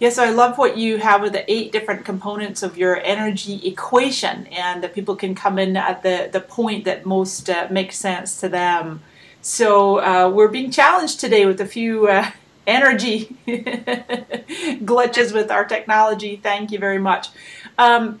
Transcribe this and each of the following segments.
Yes, I love what you have with the 8 different components of your energy equation, and that people can come in at the point that most makes sense to them. So we're being challenged today with a few energy glitches with our technology. Thank you very much. Um,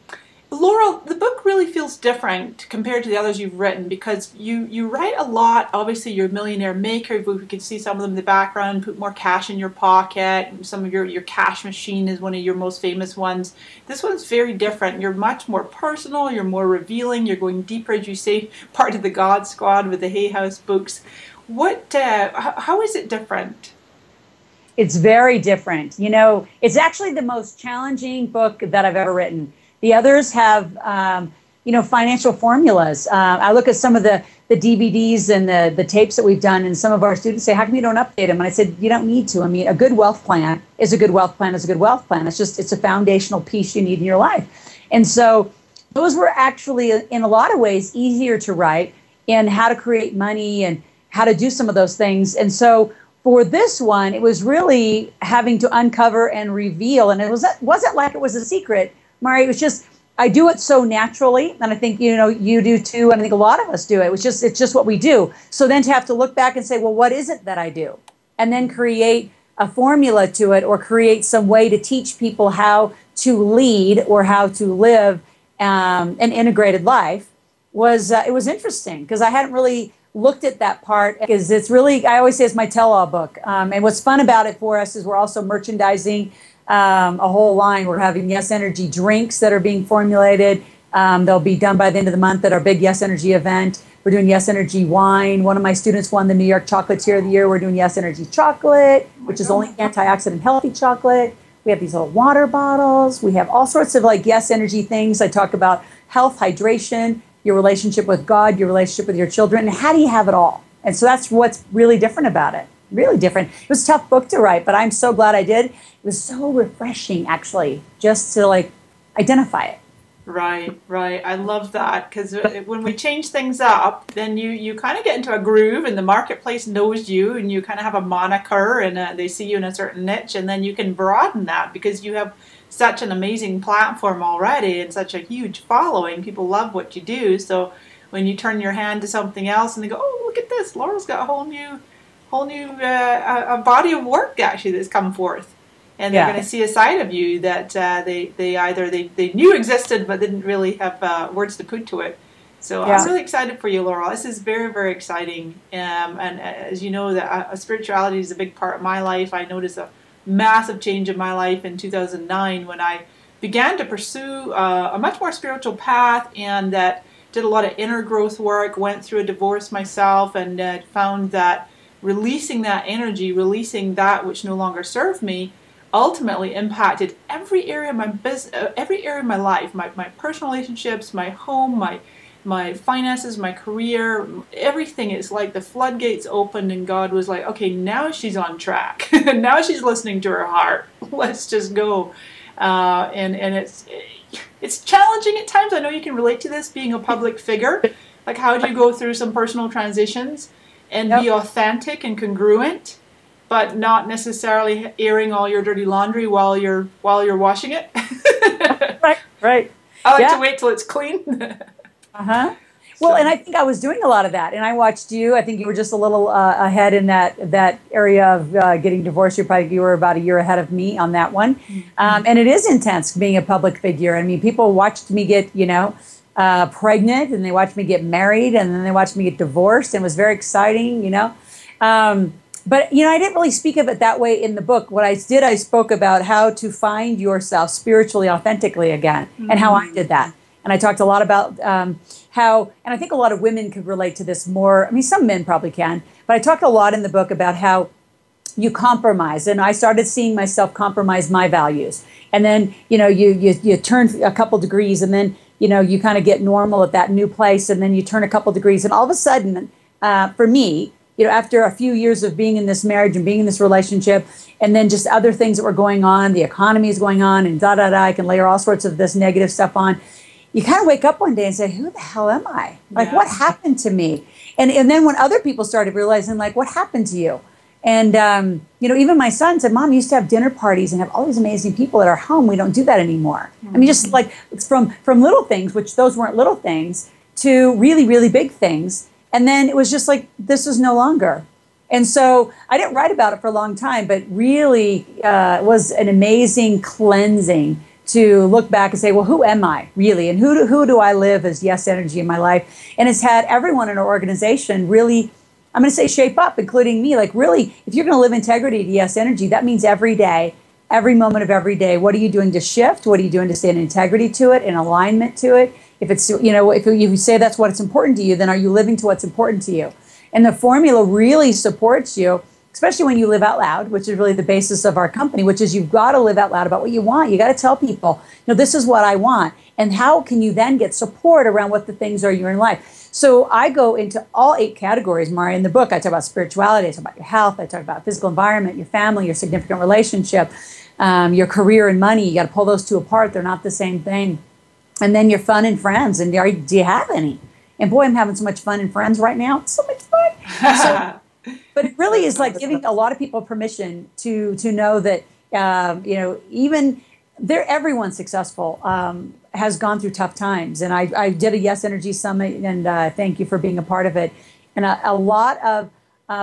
Laurel, the book really feels different compared to the others you've written because you write a lot. Obviously, you're a millionaire maker. We can see some of them in the background. Put more cash in your pocket. Some of your cash machine is one of your most famous ones. This one's very different. You're much more personal. You're more revealing. You're going deeper, as you say, part of the God Squad with the Hay House books. What? How is it different? It's very different. You know, it's actually the most challenging book that I've ever written. The others have, financial formulas. I look at some of the DVDs and the tapes that we've done, and some of our students say, how come you don't update them? And I said, you don't need to. I mean, a good wealth plan is a good wealth plan is a good wealth plan. It's a foundational piece you need in your life. And so those were actually, in a lot of ways, easier to write in how to create money and how to do some of those things. And so for this one, it was really having to uncover and reveal. And it wasn't like it was a secret, Mari. It was just, I do it so naturally. And I think, you do too. And I think a lot of us do it. It's just what we do. So then to have to look back and say, well, what is it that I do? And then create a formula to it, or create some way to teach people how to lead or how to live an integrated life it was interesting because I hadn't really looked at that part, because it's really, I always say it's my tell-all book. And what's fun about it for us is we're also merchandising a whole line. We're having Yes Energy drinks that are being formulated. They'll be done by the end of the month at our big Yes Energy event. We're doing Yes Energy wine. One of my students won the New York Chocolatier of the Year. We're doing Yes Energy chocolate, which is only antioxidant healthy chocolate. We have these little water bottles. We have all sorts of Yes Energy things. I talk about health, hydration, your relationship with God, your relationship with your children, and how do you have it all? And so that's what's really different about it. Really different. It was a tough book to write, but I'm so glad I did. It was so refreshing, actually, just to identify it. Right. I love that, because when we change things up, then you kind of get into a groove, and the marketplace knows you, and you kind of have a moniker, and they see you in a certain niche, and then you can broaden that because you have such an amazing platform already and such a huge following. People love what you do. So when you turn your hand to something else and they go, oh, look at this, Laurel's got a whole new a body of work actually that's come forth. And they're going to see a side of you that they knew existed but didn't really have words to put to it. So I'm really excited for you, Laurel. This is very, very exciting. And as you know, that spirituality is a big part of my life. I noticed a massive change in my life in 2009 when I began to pursue a much more spiritual path, and that did a lot of inner growth work, went through a divorce myself, and found that releasing that energy, releasing that which no longer served me, ultimately impacted every area of my business, every area of my life, my personal relationships, my home, my finances, my career, everything. Is like the floodgates opened, and God was like, okay, now she's on track. Now she's listening to her heart. Let's just go. And it's challenging at times. I know you can relate to this, being a public figure. Like, how do you go through some personal transitions and be authentic and congruent, but not necessarily airing all your dirty laundry while you're washing it? Right. I like to wait till it's clean. Well, and I think I was doing a lot of that, and I watched you. I think you were just a little ahead in that area of getting divorced. You were about a year ahead of me on that one, and it is intense being a public figure. I mean, people watched me get pregnant, and they watched me get married, and then they watched me get divorced, and it was very exciting, But, I didn't really speak of it that way in the book. What I did, I spoke about how to find yourself spiritually, authentically again, and how I did that. And I talked a lot about how, and I think a lot of women could relate to this more. I mean, some men probably can, but I talked a lot in the book about how you compromise. And I started seeing myself compromise my values. And then, you turn a couple degrees, and then, you kind of get normal at that new place. And then you turn a couple degrees. And all of a sudden, for me, after a few years of being in this marriage and being in this relationship, and then just other things that were going on, the economy is going on, and I can layer all sorts of this negative stuff on. You kind of wake up one day and say, who the hell am I? Like, what happened to me? And then when other people started realizing, like, what happened to you? And, even my son said, Mom, we used to have dinner parties and have all these amazing people at our home. We don't do that anymore. Mm-hmm. I mean, just like it's from little things, which those weren't little things, to really, really big things. And then it was just like, this is no longer. And so I didn't write about it for a long time, but really it was an amazing cleansing to look back and say, well, who am I really? And who do I live as yes energy in my life? And it's had everyone in our organization really, I'm going to say, shape up, including me. Like, really, if you're going to live integrity to yes energy, that means every day, every moment of every day, what are you doing to shift? What are you doing to stay in integrity to it, in alignment to it? If it's, if you say that's what's important to you, then are you living to what's important to you? And the formula really supports you, especially when you live out loud, which is really the basis of our company, which is you've got to live out loud about what you want. You got to tell people, this is what I want. And how can you then get support around what the things are you're in life? So I go into all 8 categories, Mari. In the book, I talk about spirituality, I talk about your health, I talk about physical environment, your family, your significant relationship, your career and money. You got to pull those two apart. They're not the same thing. And then your fun and friends. And do you have any? And boy, I'm having so much fun and friends right now. It's so much fun. But it really is like giving a lot of people permission to know that, even everyone successul has gone through tough times. And I did a Yes Energy Summit, and thank you for being a part of it. And a lot of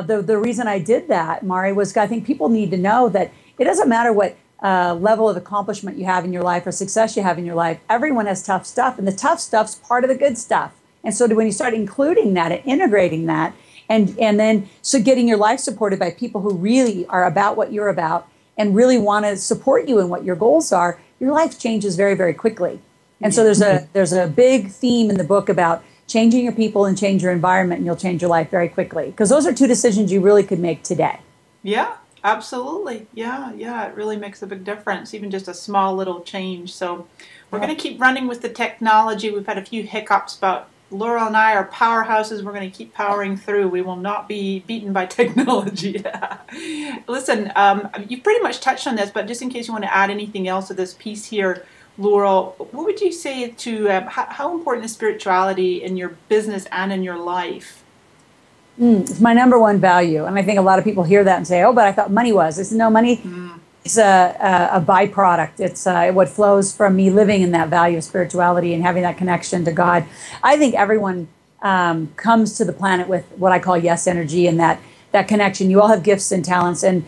the reason I did that, Mari, was I think people need to know that it doesn't matter what level of accomplishment you have in your life or success you have in your life. Everyone has tough stuff, and the tough stuff's part of the good stuff. And so when you start including that and integrating that, and then so getting your life supported by people who really are about what you're about and really want to support you in what your goals are, your life changes very, very quickly. And so there's a big theme in the book about changing your people and change your environment, and you'll change your life very quickly. Because those are 2 decisions you really could make today. Yeah, absolutely. Yeah, it really makes a big difference, even just a small little change. So we're going to keep running with the technology. We've had a few hiccups, but Loral and I are powerhouses. We're going to keep powering through. We will not be beaten by technology. Listen, you pretty much touched on this, but just in case you want to add anything else to this piece here, Loral, what would you say to how important is spirituality in your business and in your life? It's my number one value. And I think a lot of people hear that and say, oh, but I thought money was. I said, no, money is a byproduct. It's what flows from me living in that value of spirituality and having that connection to God. I think everyone comes to the planet with what I call yes energy and that connection. You all have gifts and talents. And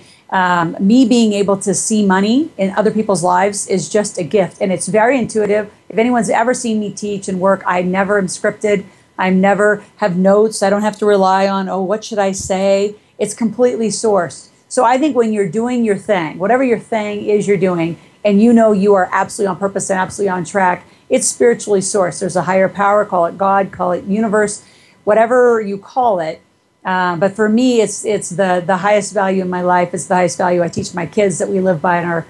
me being able to see money in other people's lives is just a gift. And it's very intuitive. If anyone's ever seen me teach and work, I never am scripted. I never have notes. I don't have to rely on, what should I say? It's completely sourced. So I think when you're doing your thing, whatever your thing is you're doing, and you are absolutely on purpose and absolutely on track, it's spiritually sourced. There's a higher power, call it God, call it universe, whatever you call it. But for me, it's the highest value in my life. It's the highest value I teach my kids that we live by in our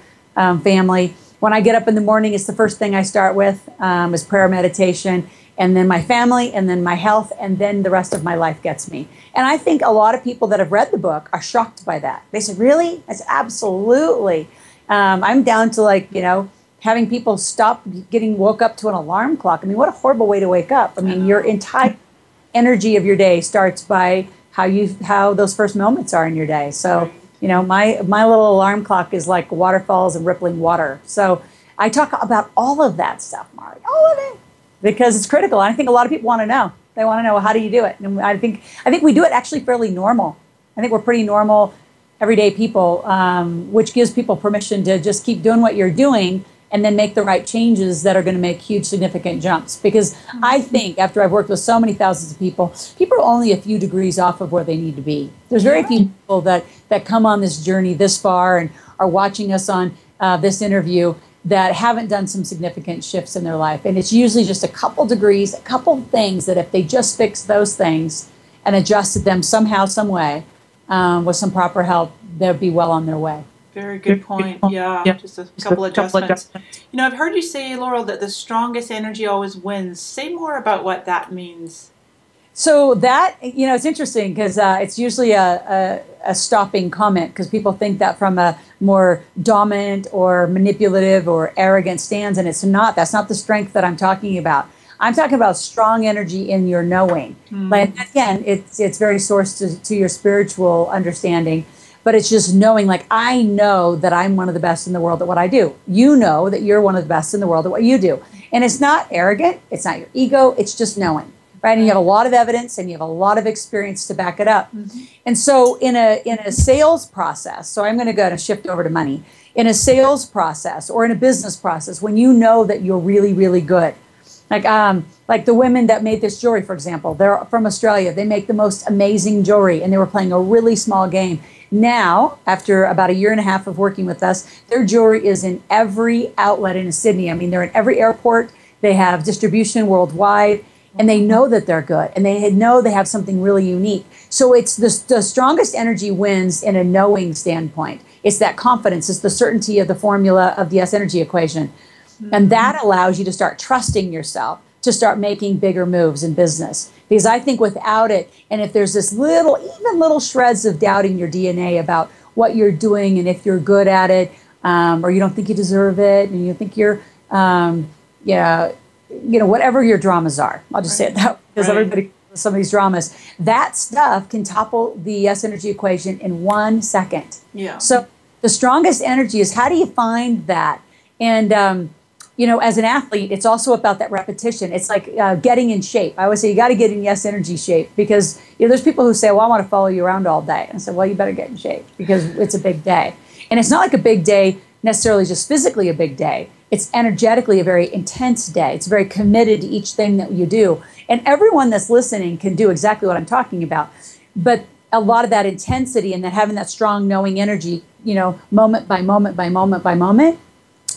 family. When I get up in the morning, it's the first thing I start with is prayer, meditation, and then my family, and then my health, and then the rest of my life gets me. And I think a lot of people that have read the book are shocked by that. They said, really? I said, absolutely. I'm down to having people stop getting woke up to an alarm clock. I mean, what a horrible way to wake up. I mean, your entire energy of your day starts by how those first moments are in your day. So, my little alarm clock is like waterfalls and rippling water. So I talk about all of that stuff, Mari, all of it, because it's critical. And I think a lot of people want to know. They want to know, how do you do it? And I think we do it actually fairly normal. I think we're pretty normal, everyday people, which gives people permission to just keep doing what you're doing and then make the right changes that are going to make huge, significant jumps. Because I think after I've worked with so many thousands of people are only a few degrees off of where they need to be. There's very few people that come on this journey this far and are watching us on this interview that haven't done some significant shifts in their life. And it's usually just a couple degrees, a couple things that if they just fix those things and adjusted them somehow, some way, with some proper help, they'll be well on their way. Very good point. Yeah, just a couple adjustments. I've heard you say, Loral, that the strongest energy always wins. Say more about what that means. So that, it's interesting because it's usually a stopping comment because people think that from a more dominant or manipulative or arrogant stance, and it's not. That's not the strength that I'm talking about. I'm talking about strong energy in your knowing. But again, it's very sourced to your spiritual understanding. but it's just knowing, like, I know that I'm one of the best in the world at what I do. You know that you're one of the best in the world at what you do. And it's not arrogant. It's not your ego. It's just knowing, right? And you have a lot of evidence and you have a lot of experience to back it up. Mm-hmm. And so in a sales process, so I'm going to go and shift over to money. In a sales process or in a business process, when you know that you're really, really good, like the women that made this jewelry, for example, they're from Australia. They make the most amazing jewelry, and they were playing a really small game. Now, after about a year and a half of working with us, their jewelry is in every outlet in Sydney. I mean, they're in every airport. They have distribution worldwide, and they know that they're good, and they know they have something really unique. So it's the strongest energy wins in a knowing standpoint. It's that confidence. It's the certainty of the formula of the S energy equation. Mm-hmm. And that allows you to start trusting yourself, to start making bigger moves in business. Because I think without it, and if there's this little shreds of doubt in your DNA about what you're doing and if you're good at it, or you don't think you deserve it, and you think you're, whatever your dramas are. I'll just say it that way, because everybody has some of these dramas. That stuff can topple the S energy equation in 1 second. Yeah. So the strongest energy is, how do you find that? And as an athlete, it's also about that repetition. It's like getting in shape. I always say you got to get in yes energy shape, because there's people who say, well, I want to follow you around all day. And I said, well, you better get in shape, because it's a big day. And it's not like a big day necessarily just physically a big day. It's energetically a very intense day. It's very committed to each thing that you do. And everyone that's listening can do exactly what I'm talking about. But a lot of that intensity and that having that strong knowing energy, moment by moment by moment by moment,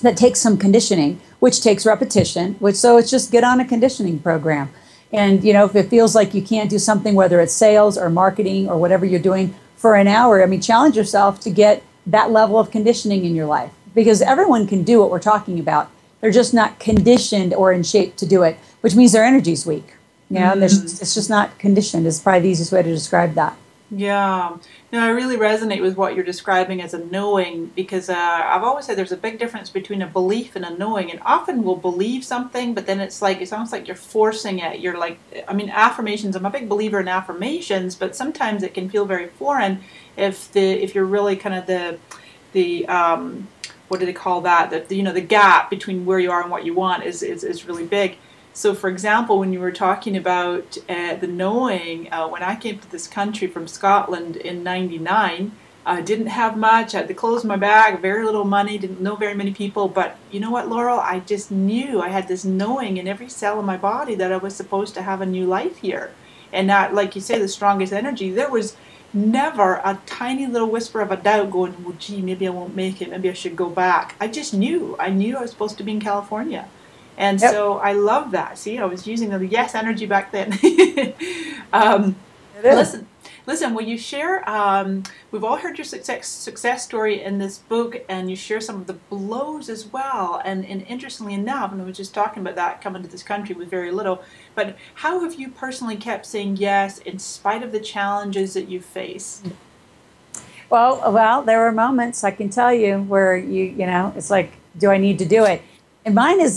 that takes some conditioning, which takes repetition, so it's just get on a conditioning program. And, if it feels like you can't do something, whether it's sales or marketing or whatever you're doing for an hour, challenge yourself to get that level of conditioning in your life, because everyone can do what we're talking about. They're just not conditioned or in shape to do it, which means their energy's weak. It's just not conditioned is probably the easiest way to describe that. Yeah. No, I really resonate with what you're describing as a knowing, because I've always said there's a big difference between a belief and a knowing. And often we'll believe something, but then it's almost like you're forcing it. You're like, affirmations, I'm a big believer in affirmations, but sometimes it can feel very foreign if you're really kind of the what do they call that? The gap between where you are and what you want is really big. So, for example, when you were talking about the knowing, when I came to this country from Scotland in '99, I didn't have much. I had to close my bag, very little money, didn't know very many people. But you know what, Loral? I just knew, I had this knowing in every cell of my body that I was supposed to have a new life here. And that, like you say, the strongest energy, there was never a tiny little whisper of a doubt going, well, gee, maybe I won't make it. Maybe I should go back. I just knew. I knew I was supposed to be in California. And so I love that. See, I was using the yes energy back then. Listen, will you share, we've all heard your success story in this book, and you share some of the blows as well. And interestingly enough, and I was just talking about that, coming to this country with very little, but how have you personally kept saying yes in spite of the challenges that you face? Well, there were moments, I can tell you, where it's like, do I need to do it? And mine is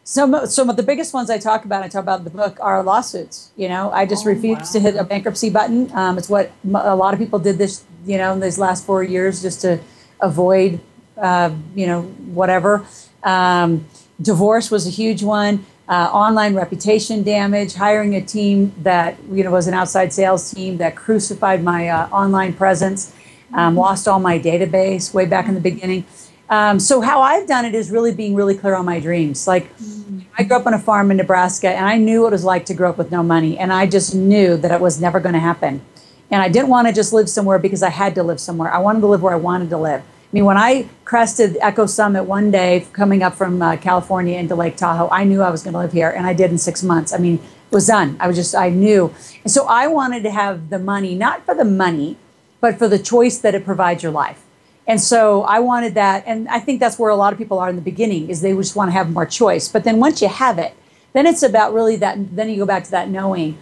some of the biggest ones I talk about in the book are lawsuits. I just refused to hit a bankruptcy button. It's what a lot of people did this, in these last 4 years, just to avoid, whatever. Divorce was a huge one. Online reputation damage, hiring a team that, was an outside sales team that crucified my online presence, lost all my database way back in the beginning. So how I've done it is really being really clear on my dreams. Like, I grew up on a farm in Nebraska, and I knew what it was like to grow up with no money. And I just knew that it was never going to happen. And I didn't want to just live somewhere because I had to live somewhere. I wanted to live where I wanted to live. When I crested Echo Summit one day, coming up from California into Lake Tahoe, I knew I was going to live here, and I did in 6 months. It was done. I knew. And so I wanted to have the money, not for the money, but for the choice that it provides your life. And so I wanted that, and I think that's where a lot of people are in the beginning, is they just want to have more choice. But then once you have it, then it's about really that, then you go back to that knowing.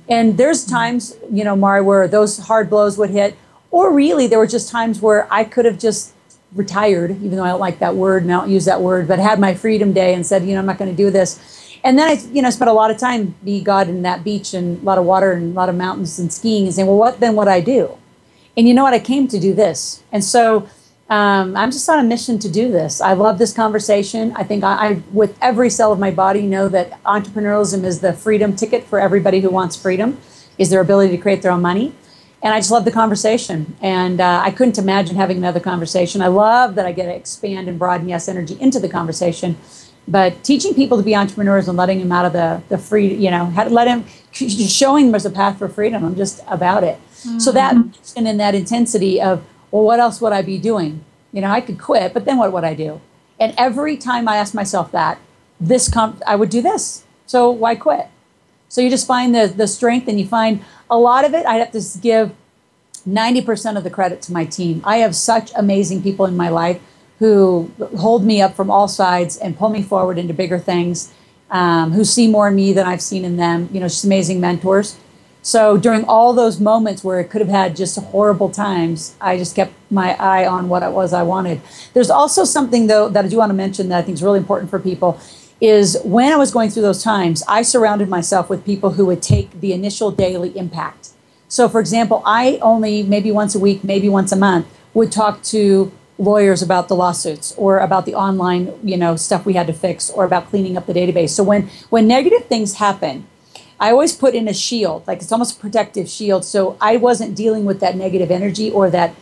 And there's times, Mari, where those hard blows would hit, or really there were just times where I could have just retired, even though I don't like that word and I don't use that word, but had my freedom day and said, I'm not going to do this. And then I, spent a lot of time, be God, in that beach and a lot of water and a lot of mountains and skiing, and saying, well, what then would I do? And you know what? I came to do this. And so I'm just on a mission to do this. I love this conversation. I think I, with every cell of my body, know that entrepreneurialism is the freedom ticket for everybody who wants freedom, is their ability to create their own money. And I just love the conversation. And I couldn't imagine having another conversation. I love that I get to expand and broaden Yes Energy into the conversation. But teaching people to be entrepreneurs and letting them out of the free, let them, showing them there's a path for freedom. I'm just about it. Mm-hmm. So that and in that intensity of, well, what else would I be doing? I could quit, but then what would I do? And every time I ask myself that, I would do this. So why quit? So you just find the strength, and you find a lot of it. I'd have to give 90% of the credit to my team. I have such amazing people in my life who hold me up from all sides and pull me forward into bigger things, who see more in me than I've seen in them, just amazing mentors. So during all those moments where it could have had just horrible times, I just kept my eye on what it was I wanted. There's also something, though, that I do want to mention that I think is really important for people, is when I was going through those times, I surrounded myself with people who would take the initial daily impact. So, for example, I only maybe once a week, maybe once a month, would talk to lawyers about the lawsuits or about the online, stuff we had to fix, or about cleaning up the database. So when negative things happen, I always put in a shield, like it's almost a protective shield. So I wasn't dealing with that negative energy or that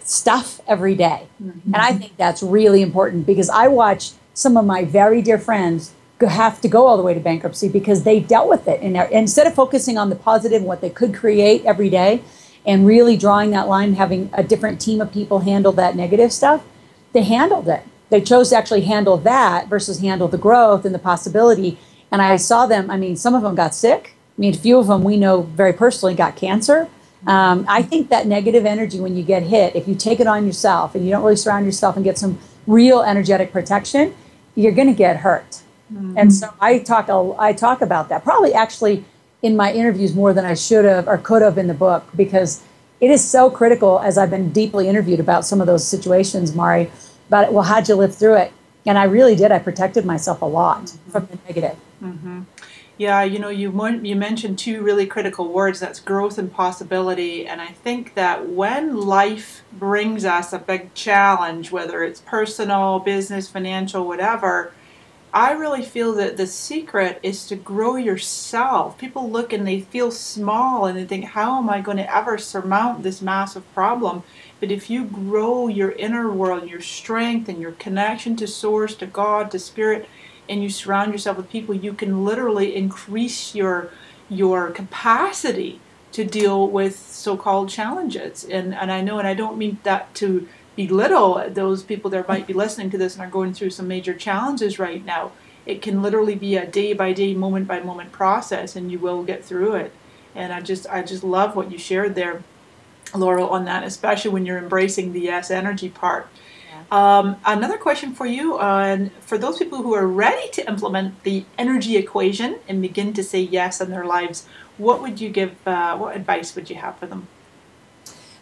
stuff every day. Mm-hmm. And I think that's really important, because I watched some of my very dear friends have to go all the way to bankruptcy because they dealt with it. And instead of focusing on the positive and what they could create every day, and really drawing that line, having a different team of people handle that negative stuff, they handled it. They chose to actually handle that versus handle the growth and the possibility. And I saw them, some of them got sick. A few of them we know very personally got cancer. I think that negative energy, when you get hit, if you take it on yourself and you don't really surround yourself and get some real energetic protection, you're going to get hurt. Mm-hmm. And so I talk about that, probably actually in my interviews more than I should have or could have in the book, because it is so critical, as I've been deeply interviewed about some of those situations, Mari, about, well, how'd you live through it? And I really did. I protected myself a lot from the negative. Mm-hmm. Yeah, you mentioned two really critical words. That's growth and possibility. And I think that when life brings us a big challenge, whether it's personal, business, financial, whatever, I really feel that the secret is to grow yourself. People look and they feel small and they think, how am I going to ever surmount this massive problem? But if you grow your inner world, your strength and your connection to source, to God, to spirit, and you surround yourself with people, you can literally increase your capacity to deal with so-called challenges. And I know, and I don't mean that to belittle those people that might be listening to this and are going through some major challenges right now. It can literally be a day-by-day, moment-by-moment process, and you will get through it. And I just love what you shared there, Loral, on that, especially when you're embracing the yes energy part. Yeah. Another question for you, for those people who are ready to implement the energy equation and begin to say yes in their lives, what would you give? What advice would you have for them?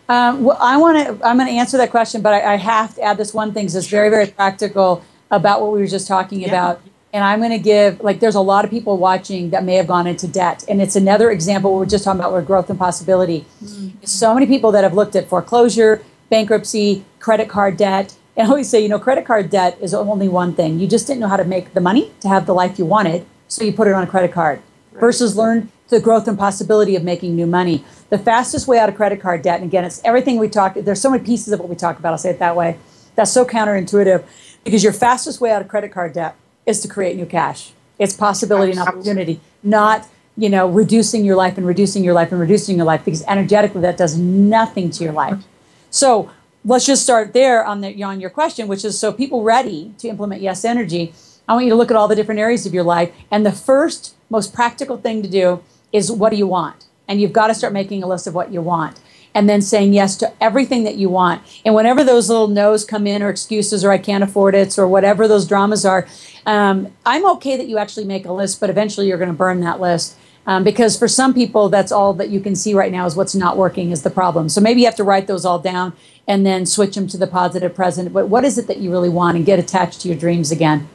Well, I'm going to answer that question, but I have to add this one thing, because it's very, very practical about what we were just talking about. And I'm going to give, there's a lot of people watching that may have gone into debt. And it's another example we were just talking about with growth and possibility. Mm-hmm. So many people that have looked at foreclosure, bankruptcy, credit card debt. And I always say, credit card debt is only one thing. You just didn't know how to make the money to have the life you wanted, so you put it on a credit card. Right. Versus learn the growth and possibility of making new money. The fastest way out of credit card debt, and again, it's everything we talk, there's so many pieces of what we talk about, I'll say it that way. That's so counterintuitive, because your fastest way out of credit card debt is to create new cash. It's possibility and opportunity, not, reducing your life and reducing your life and reducing your life, because energetically that does nothing to your life. So let's just start there on your question, which is, so people ready to implement yes energy, I want you to look at all the different areas of your life. And the first most practical thing to do is, what do you want? And you've got to start making a list of what you want, and then saying yes to everything that you want. And whenever those little no's come in, or excuses, or I can't afford it, or whatever those dramas are, I'm okay that you actually make a list, but eventually you're going to burn that list. Because for some people, that's all that you can see right now is what's not working is the problem. So maybe you have to write those all down and then switch them to the positive present. But what is it that you really want, and get attached to your dreams again?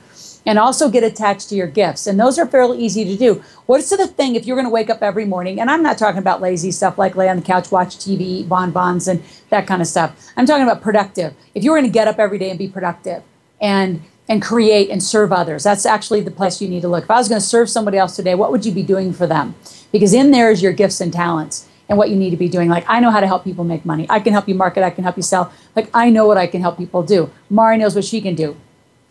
and also get attached to your gifts. And those are fairly easy to do. What's the thing if you're going to wake up every morning, and I'm not talking about lazy stuff like lay on the couch, watch TV, eat bonbons, and that kind of stuff. I'm talking about productive. If you're going to get up every day and be productive and create and serve others, that's actually the place you need to look. If I was going to serve somebody else today, what would you be doing for them? Because in there is your gifts and talents and what you need to be doing. Like, I know how to help people make money. I can help you market. I can help you sell. Like, I know what I can help people do. Mari knows what she can do.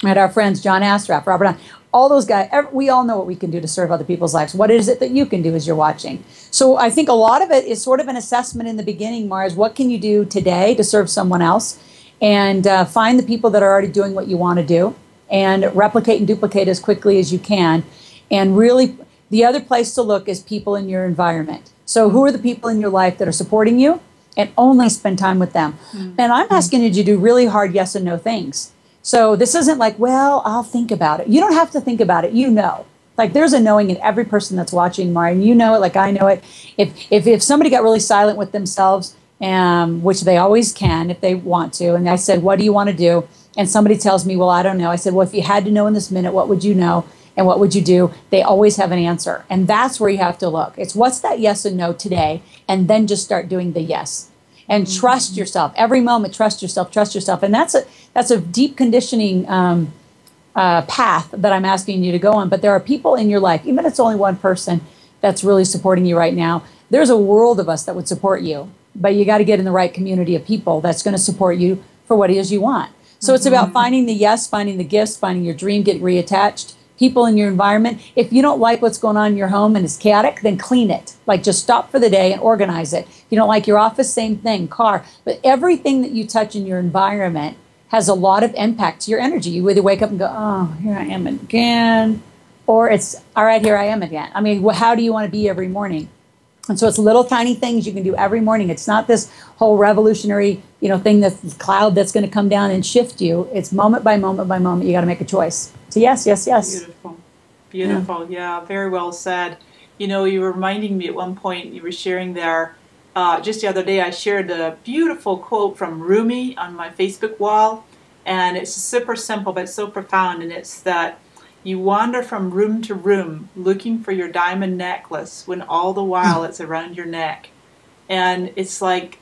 And our friends, John Astraf, Robert Allen, all those guys, we all know what we can do to serve other people's lives. What is it that you can do as you're watching? So I think a lot of it is sort of an assessment in the beginning, Mars. What can you do today to serve someone else? And find the people that are already doing what you want to do and replicate and duplicate as quickly as you can. And really, the other place to look is people in your environment. So who are the people in your life that are supporting you? And only spend time with them. Mm-hmm. And I'm asking you to do really hard yes and no things. So this isn't like, well, I'll think about it. You don't have to think about it. You know. Like, there's a knowing in every person that's watching, Mari, and you know it like I know it. If somebody got really silent with themselves, which they always can if they want to, and I said, what do you want to do? And somebody tells me, well, I don't know. I said, well, if you had to know in this minute, what would you know? And what would you do? They always have an answer. And that's where you have to look. It's what's that yes and no today? And then just start doing the yes. And trust yourself. Every moment, trust yourself, trust yourself. And that's a deep conditioning path that I'm asking you to go on. But there are people in your life, even if it's only one person that's really supporting you right now. There's a world of us that would support you. But you got to get in the right community of people that's going to support you for what it is you want. So it's about finding the yes, finding the gifts, finding your dream, getting reattached. People in your environment. If you don't like what's going on in your home and it's chaotic, then clean it. Like, just stop for the day and organize it. If you don't like your office, same thing, car. But everything that you touch in your environment has a lot of impact to your energy. You either wake up and go, oh, here I am again. Or it's, all right, here I am again. I mean, how do you want to be every morning? And so it's little tiny things you can do every morning. It's not this whole revolutionary, thing, that's cloud that's going to come down and shift you. It's moment by moment by moment. You got to make a choice. So yes, yes, yes. Beautiful. Yeah, very well said. You were reminding me at one point, you were sharing there, just the other day, I shared a beautiful quote from Rumi on my Facebook wall. And it's super simple, but it's so profound. And it's that you wander from room to room looking for your diamond necklace when all the while it's around your neck. And it's like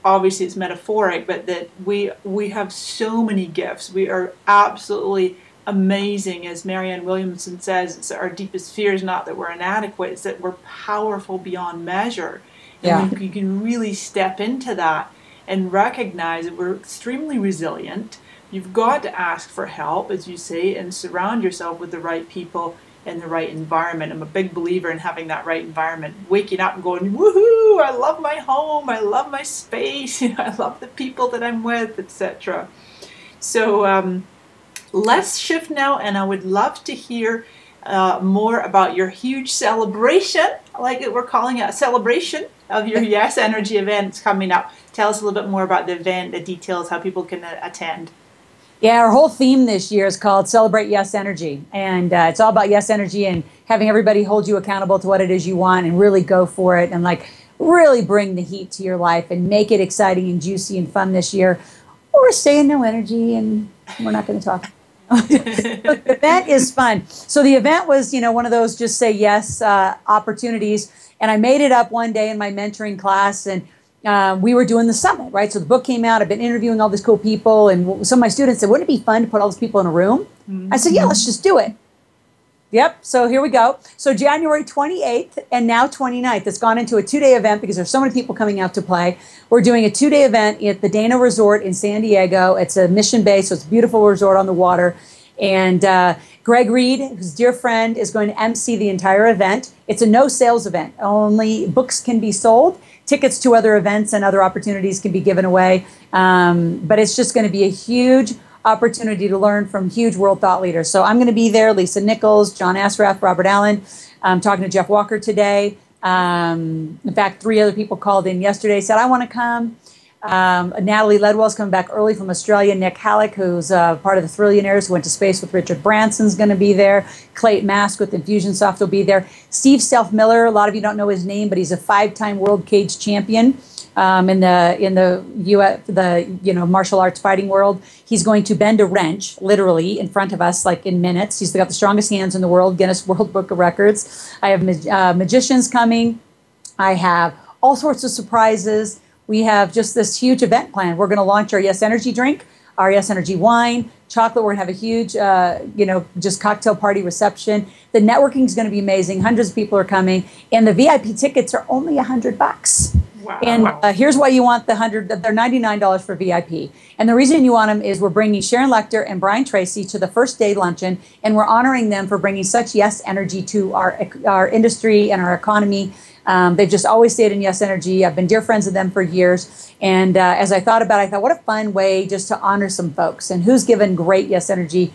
obviously it's metaphoric, but that we have so many gifts. We are absolutely amazing. As Marianne Williamson says, it's our deepest fear is not that we're inadequate, it's that we're powerful beyond measure. And you can really step into that and recognize that we're extremely resilient. You've got to ask for help, as you say, and surround yourself with the right people and the right environment. I'm a big believer in having that right environment. Waking up and going, woohoo, I love my home, I love my space, I love the people that I'm with, etc. So let's shift now, and I would love to hear more about your huge celebration, like we're calling it a celebration of your Yes Energy events coming up. Tell us a little bit more about the event, the details, how people can attend. Yeah, our whole theme this year is called Celebrate Yes Energy. And it's all about yes energy and having everybody hold you accountable to what it is you want and really go for it and really bring the heat to your life and make it exciting and juicy and fun this year. Or stay in no energy and we're not going to talk. The event is fun. So the event was, one of those just say yes opportunities. And I made it up one day in my mentoring class, and we were doing the summit, right? So the book came out. I've been interviewing all these cool people, and some of my students said, wouldn't it be fun to put all these people in a room? Mm-hmm. I said, yeah, let's just do it. Yep. So here we go. So January 28th and now 29th, it's gone into a 2-day event because there's so many people coming out to play. We're doing a 2-day event at the Dana Resort in San Diego. It's a mission base, so it's a beautiful resort on the water. And Greg Reed, who's a dear friend, is going to MC the entire event. It's a no sales event. Only books can be sold. Tickets to other events and other opportunities can be given away. But it's just going to be a huge opportunity to learn from huge world thought leaders. So I'm going to be there, Lisa Nichols, John Asrath, Robert Allen. I'm talking to Jeff Walker today. In fact, 3 other people called in yesterday, said, I want to come. Natalie Ledwell's coming back early from Australia. Nick Halleck, who's part of the Thrillionaires, who went to space with Richard Branson's going to be there. Clayton Mask with Infusionsoft will be there. Steve Self-Miller, a lot of you don't know his name, but he's a 5-time World Cage champion. in the US, martial arts fighting world. He's going to bend a wrench literally in front of us, like in minutes. He's got the strongest hands in the world, Guinness World Book of Records. I have magicians coming. I have all sorts of surprises. We have just this huge event planned. We're going to launch our Yes Energy drink, our Yes Energy wine, chocolate. We're going to have a huge, just cocktail party reception. The networking is going to be amazing. Hundreds of people are coming, and the VIP tickets are only $100. Wow. And here's why you want the 100. They're $99 for VIP. And the reason you want them is we're bringing Sharon Lecter and Brian Tracy to the first day luncheon, and we're honoring them for bringing such Yes Energy to our industry and our economy. They've just always stayed in Yes Energy. I've been dear friends with them for years. And as I thought about it, I thought, what a fun way just to honor some folks. And who's given great Yes Energy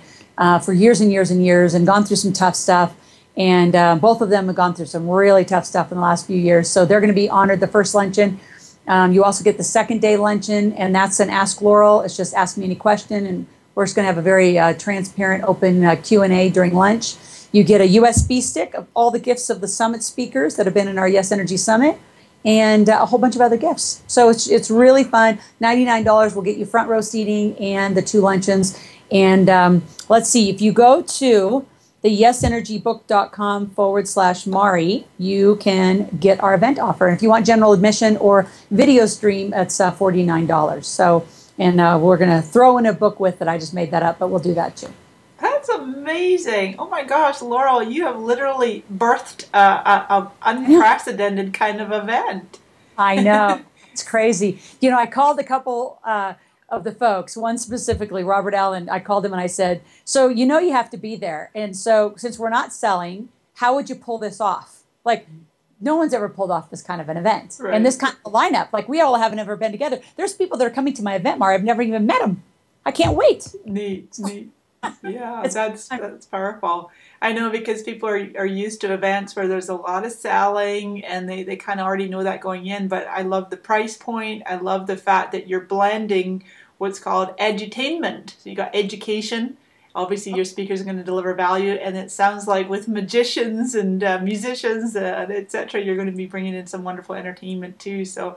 for years and years and years and gone through some tough stuff. And both of them have gone through some really tough stuff in the last few years. So they're going to be honored the first luncheon. You also get the second day luncheon, and that's an Ask Loral. It's just ask me any question. And we're just going to have a very transparent, open Q&A during lunch. You get a USB stick of all the gifts of the summit speakers that have been in our Yes Energy Summit, and a whole bunch of other gifts. So it's really fun. $99 will get you front row seating and the 2 luncheons. And let's see, if you go to the yesenergybook.com/Mari, you can get our event offer. And if you want general admission or video stream, it's $49. So, and we're going to throw in a book with it. I just made that up, but we'll do that too. That's amazing. Oh my gosh, Loral, you have literally birthed an unprecedented kind of event. I know. It's crazy. I called a couple of the folks, one specifically, Robert Allen. I called him and I said, so you have to be there. And so since we're not selling, how would you pull this off? Like, no one's ever pulled off this kind of an event. Right. And this kind of lineup. Like, we all haven't ever been together. There's people that are coming to my event, Mari. I've never even met them. I can't wait. Neat. Yeah, that's powerful. I know, because people are used to events where there's a lot of selling, and they kind of already know that going in. But I love the price point. I love the fact that you're blending what's called edutainment. So you got education. Obviously, your speakers are going to deliver value, and it sounds like with magicians and musicians, etc., you're going to be bringing in some wonderful entertainment too. So,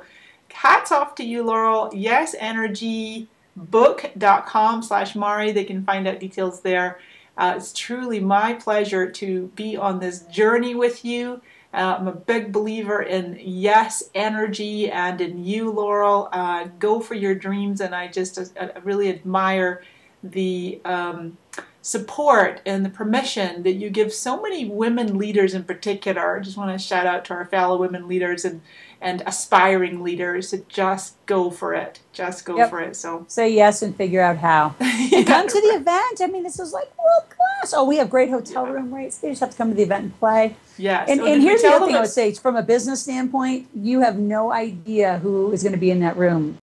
hats off to you, Loral. Yes Energy book.com/Mari. They can find out details there. It's truly my pleasure to be on this journey with you. I'm a big believer in Yes Energy and in you, Loral. Go for your dreams, and I really admire the support and the permission that you give so many women leaders in particular. I just want to shout out to our fellow women leaders and aspiring leaders to just go for it. Just go for it. So say yes and figure out how. And come to the event. I mean, this is like world class. Oh, we have great hotel room rates. They just have to come to the event and play. Yes. And here's the other thing I would say. From a business standpoint, you have no idea who is going to be in that room.